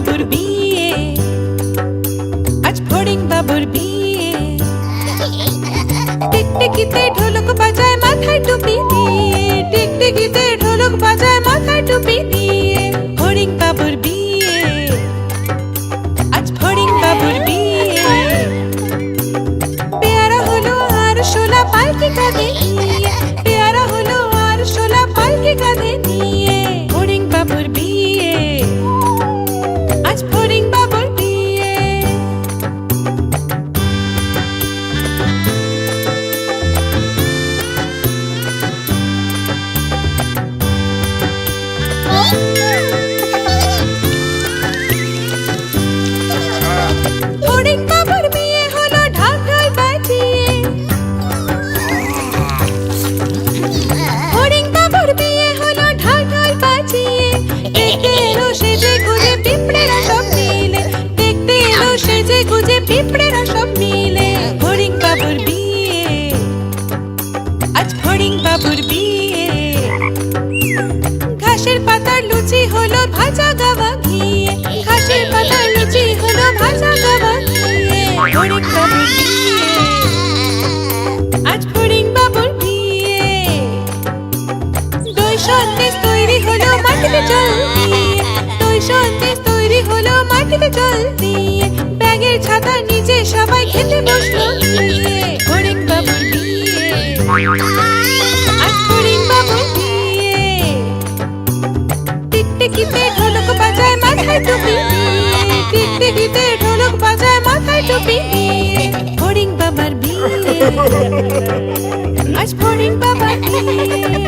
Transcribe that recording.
বাবুর বিয়ে, আজ ফড়িং বাবুর বিয়ে। টিকটিকিতে ঢোলক বাজায় মাথায় টুপি দিয়ে, টিকটিকিতে ঢোলক বাজায় মাথায় টুপি দিয়ে। ফড়িং বাবুর বিয়ে, আজ ফড়িং বাবুর বিয়ে। পেয়ারা হলো আর শোলা পালকি কাঁধে নিয়ে, পেয়ারা হলো আর শোলা পালকি কাঁধে নিয়ে। ফড়িং বাবুর বিয়ে, আজ ফড়িং বাবুর বিয়ে। ফড়িং বাবুর বিয়ে হলো ঢাক ঢোল বাজিয়ে, ফড়িং বাবুর বিয়ে হলো ঢাক ঢোল বাজিয়ে। দেখতে এলো সেজে গুজে পিঁপড়েরা সব মিলে, দেখতে এলো সেজে গুজে পিঁপড়েরা সব মিলে। ফড়িং বাবুর বিয়ে, আজ ফড়িং বাবুর বিয়ে। ঘাসের পাতার লুচি হলো ভাজা গাওয়া ঘিয়ে, ঘাসের পাতার লুচি হলো ভাজা গাওয়া ঘিয়ে। ফড়িং বাবুর বিয়ে, আজ ফড়িং বাবুর বিয়ে। দই সন্দেশ তৈরি হলো মাটিতে জল দিয়ে, দই সন্দেশ তৈরি হলো মাটিতে জল দিয়ে। ব্যাগের ছাতা নিচে সবাই খেতে বসলো গিয়ে। ফড়িং বাবুর বিয়ে, আজ ফড়িং বাবুর বিয়ে। টিকটিকিতে ঢোলক বাজায় মাথায় টুপি দিয়ে, টিকটিকিতে ঢোলক বাজায় মাথায় টুপি দিয়ে। ফড়িং বাবার বিয়ে, আজ ফড়িং বাবার বিয়ে।